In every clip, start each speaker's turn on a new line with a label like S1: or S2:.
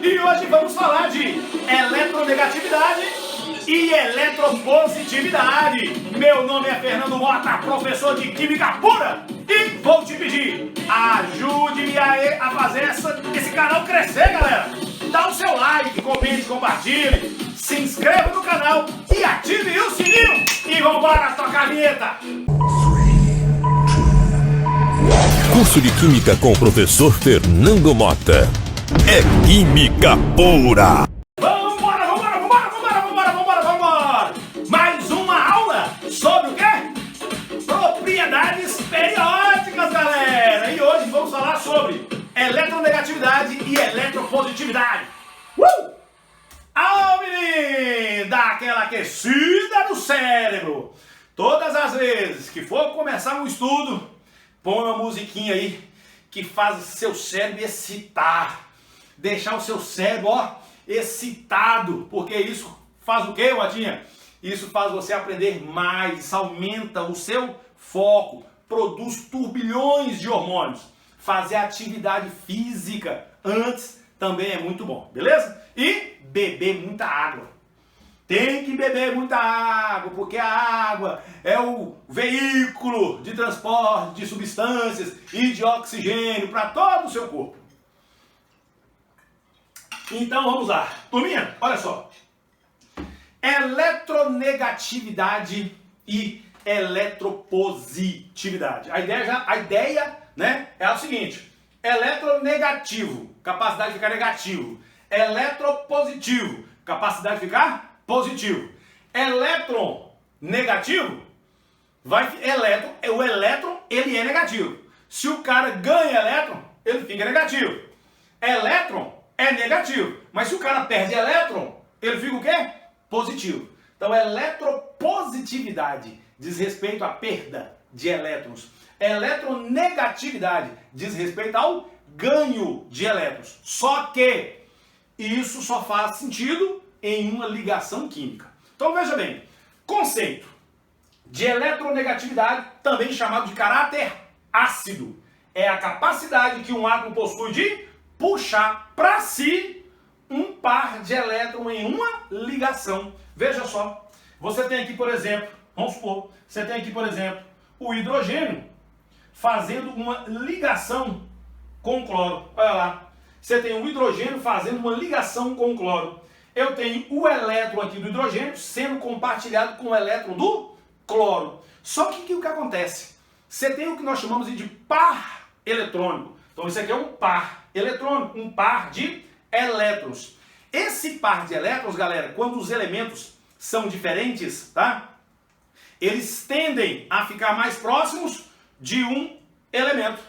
S1: E hoje vamos falar de eletronegatividade e eletropositividade. Meu nome é Fernando Mota, professor de Química Pura, e vou te pedir, ajude-me a fazer esse canal crescer, galera. Dá o seu like, comente, compartilhe, se inscreva no canal e ative o sininho. E vambora tocar a vinheta.
S2: Curso de Química com o professor Fernando Mota. É Química Pura!
S1: Vambora! Mais uma aula sobre o quê? Propriedades periódicas, galera! E hoje vamos falar sobre eletronegatividade e eletropositividade. Menino! Dá aquela aquecida no cérebro! Todas as vezes que for começar um estudo, põe uma musiquinha aí que faz seu cérebro excitar. Deixar o seu cérebro, excitado. Porque isso faz o quê, Motinha? Isso faz você aprender mais. Isso aumenta o seu foco. Produz turbilhões de hormônios. Fazer atividade física antes também é muito bom. Beleza? E beber muita água. Tem que beber muita água, porque a água é o veículo de transporte de substâncias e de oxigênio para todo o seu corpo. Então vamos lá. Turminha, olha só. Eletronegatividade e eletropositividade. A ideia, né, é o seguinte. Eletronegativo, capacidade de ficar negativo. Eletropositivo, capacidade de ficar positivo. Elétron negativo, o elétron ele é negativo. Se o cara ganha elétron, ele fica negativo. Elétron é negativo, mas se o cara perde elétron, ele fica o quê? Positivo. Então eletropositividade diz respeito à perda de elétrons. Eletronegatividade diz respeito ao ganho de elétrons. Só que isso só faz sentido em uma ligação química. Então veja bem, conceito de eletronegatividade, também chamado de caráter ácido, é a capacidade que um átomo possui de puxar para si um par de elétrons em uma ligação. Veja só, você tem aqui, por exemplo, vamos supor, você tem aqui, por exemplo, o hidrogênio fazendo uma ligação com cloro. Olha lá, você tem o hidrogênio fazendo uma ligação com cloro. Eu tenho o elétron aqui do hidrogênio sendo compartilhado com o elétron do cloro. Só que o que acontece? Você tem o que nós chamamos de par eletrônico. Então isso aqui é um par eletrônico, um par de elétrons. Esse par de elétrons, galera, quando os elementos são diferentes, tá? Eles tendem a ficar mais próximos de um elemento.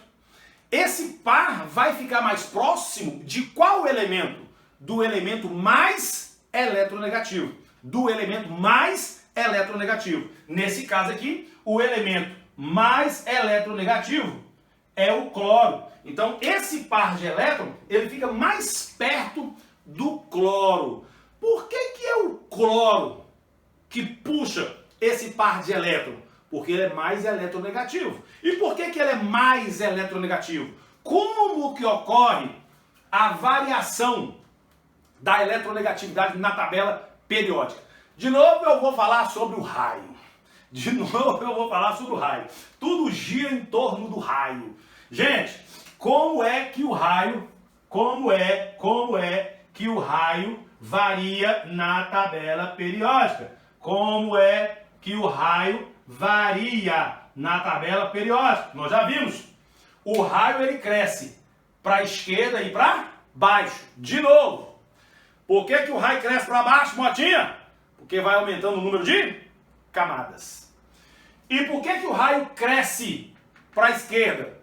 S1: Esse par vai ficar mais próximo de qual elemento? Do elemento mais eletronegativo. Do elemento mais eletronegativo. Nesse caso aqui, o elemento mais eletronegativo é o cloro. Então, esse par de elétron, ele fica mais perto do cloro. Por que é o cloro que puxa esse par de elétron? Porque ele é mais eletronegativo. E por que ele é mais eletronegativo? Como que ocorre a variação da eletronegatividade na tabela periódica? De novo eu vou falar sobre o raio. Tudo gira em torno do raio. Gente, como é que o raio varia na tabela periódica? Como é que o raio varia na tabela periódica? Nós já vimos. O raio ele cresce para a esquerda e para baixo. De novo. Por que o raio cresce para baixo, Motinha? Porque vai aumentando o número de camadas. E por que o raio cresce para a esquerda?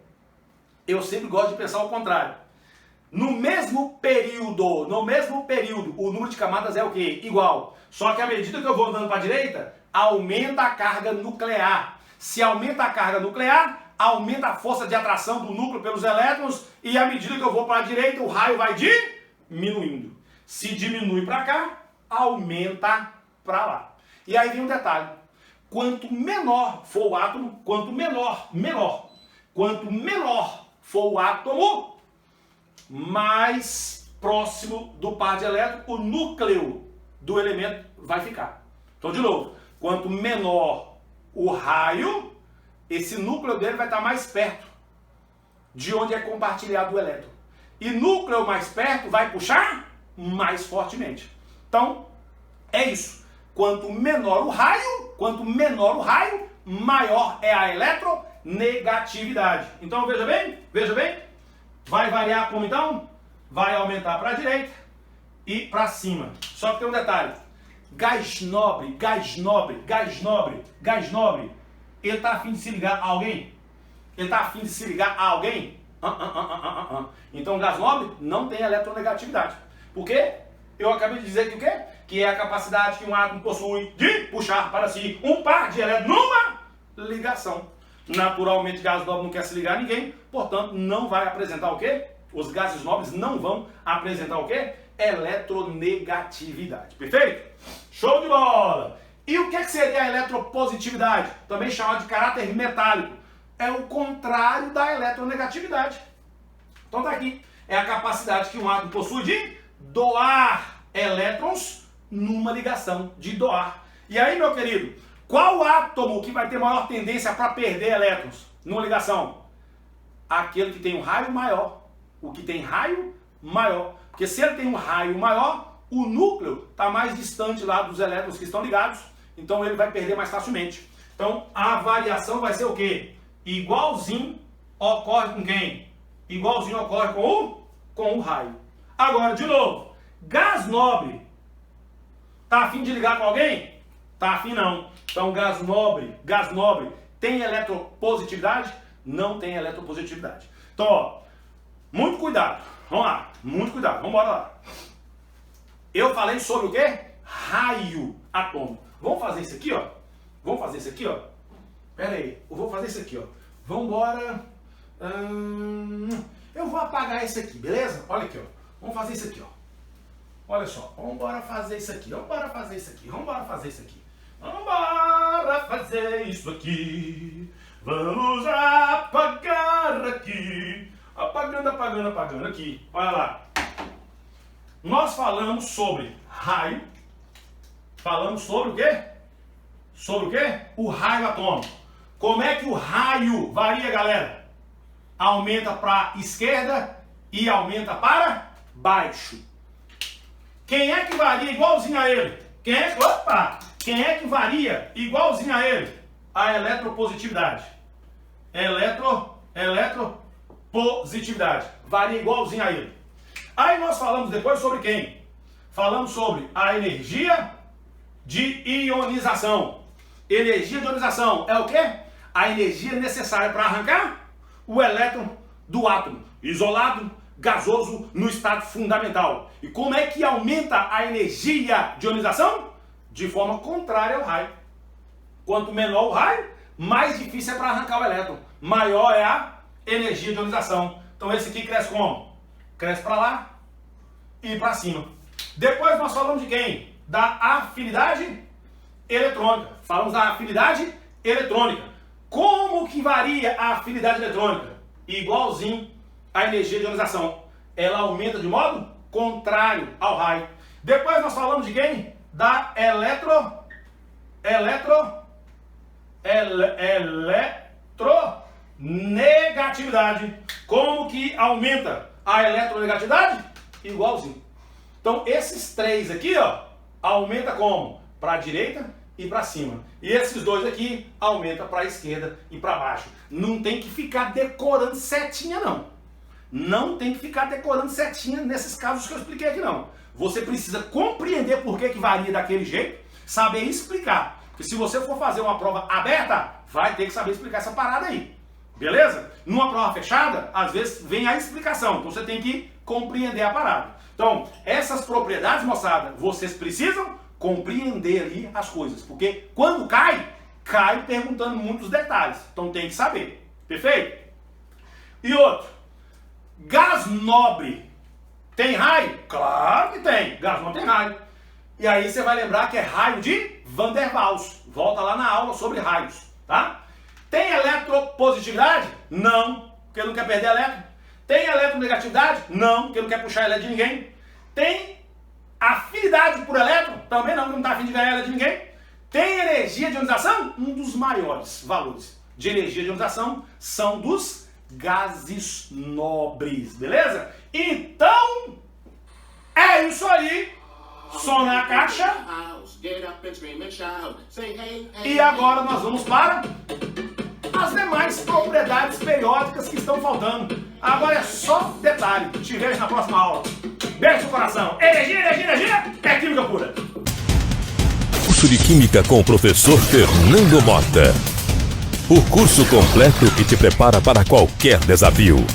S1: Eu sempre gosto de pensar ao contrário. No mesmo período, o número de camadas é o quê? Igual. Só que à medida que eu vou andando para a direita, aumenta a carga nuclear. Se aumenta a carga nuclear, aumenta a força de atração do núcleo pelos elétrons, e à medida que eu vou para a direita, o raio vai diminuindo. Se diminui para cá, aumenta para lá. E aí vem um detalhe. Quanto menor for o átomo, quanto menor for o átomo, mais próximo do par de elétrons, o núcleo do elemento vai ficar. Então, de novo, quanto menor o raio, esse núcleo dele vai estar mais perto de onde é compartilhado o elétron. E núcleo mais perto vai puxar mais fortemente. Então, é isso. Quanto menor o raio, maior é a eletronegatividade. Então, veja bem, vai variar como então? Vai aumentar para a direita e para cima. Só que tem um detalhe. Gás nobre, ele está afim de se ligar a alguém? Então, gás nobre não tem eletronegatividade. Por quê? Eu acabei de dizer que o quê? Que é a capacidade que um átomo possui de puxar para si um par de elétrons numa ligação. Naturalmente, gás nobre não quer se ligar a ninguém, portanto, não vai apresentar o quê? Os gases nobres não vão apresentar o quê? Eletronegatividade. Perfeito? Show de bola! E o que seria a eletropositividade? Também chamada de caráter metálico. É o contrário da eletronegatividade. Então tá aqui. É a capacidade que um átomo possui de doar elétrons numa ligação, de doar. E aí, meu querido, qual átomo que vai ter maior tendência para perder elétrons numa ligação? Aquele que tem um raio maior. O que tem raio maior. Porque se ele tem um raio maior, o núcleo está mais distante lá dos elétrons que estão ligados, então ele vai perder mais facilmente. Então a variação vai ser o quê? Igualzinho ocorre com quem? Igualzinho ocorre com o raio. Agora, de novo, gás nobre, tá afim de ligar com alguém? Tá afim não. Então gás nobre tem eletropositividade? Não tem eletropositividade. Então, ó, muito cuidado. Vamos lá, muito cuidado. Vamos embora lá. Eu falei sobre o quê? Raio atômico. Vamos fazer isso aqui, ó. Pera aí, eu vou fazer isso aqui, ó. Vamos embora. Eu vou apagar isso aqui, beleza? Olha aqui, ó. Vamos fazer isso aqui, ó. Olha só, vamos embora fazer isso aqui. Vamos embora fazer isso aqui. Vamos apagar aqui. Apagando aqui. Olha lá. Nós falamos sobre raio. Falamos sobre o quê? O raio atômico. Como é que o raio varia, galera? Aumenta para a esquerda e aumenta para baixo. Quem é que varia igualzinho a ele? Quem é que varia igualzinho a ele? A eletropositividade. Eletropositividade. Varia igualzinho a ele. Aí nós falamos depois sobre quem? Falamos sobre a energia de ionização. Energia de ionização é o quê? A energia necessária para arrancar o elétron do átomo, isolado, gasoso, no estado fundamental. E como é que aumenta a energia de ionização? De forma contrária ao raio. Quanto menor o raio, mais difícil é para arrancar o elétron. Maior é a energia de ionização. Então esse aqui cresce como? Cresce para lá e para cima. Depois nós falamos de quem? Da afinidade eletrônica. Falamos da afinidade eletrônica. Como que varia a afinidade eletrônica? Igualzinho à energia de ionização. Ela aumenta de modo contrário ao raio. Depois nós falamos de quem? Da eletronegatividade. Como que aumenta a eletronegatividade? Igualzinho. Então esses três aqui, ó, aumenta como? Para a direita e para cima. E esses dois aqui aumenta para a esquerda e para baixo. Não tem que ficar decorando setinha não. Não tem que ficar decorando setinha nesses casos que eu expliquei aqui não. Você precisa compreender por que varia daquele jeito, saber explicar. Porque se você for fazer uma prova aberta, vai ter que saber explicar essa parada aí. Beleza? Numa prova fechada, às vezes vem a explicação. Então você tem que compreender a parada. Então, essas propriedades, moçada, vocês precisam compreender ali as coisas. Porque quando cai perguntando muitos detalhes. Então tem que saber. Perfeito? E outro. Gás nobre tem raio? Claro que tem. Gás nobre tem raio. E aí você vai lembrar que é raio de Van der Waals. Volta lá na aula sobre raios. Tá? Tem eletropositividade? Não, porque não quer perder elétron. Tem eletronegatividade? Não, porque não quer puxar elétron de ninguém. Tem afinidade por elétron? Também não está afim de ganhar ela de ninguém. Tem energia de ionização? Um dos maiores valores de energia de ionização são dos gases nobres, beleza? Então, é isso aí. Som na caixa. E agora nós vamos para as demais propriedades periódicas que estão faltando. Agora é só detalhe. Te vejo na próxima aula. Beijo no coração. Energia, energia, energia é química pura.
S2: Curso de Química com o professor Fernando Mota. O curso completo que te prepara para qualquer desafio.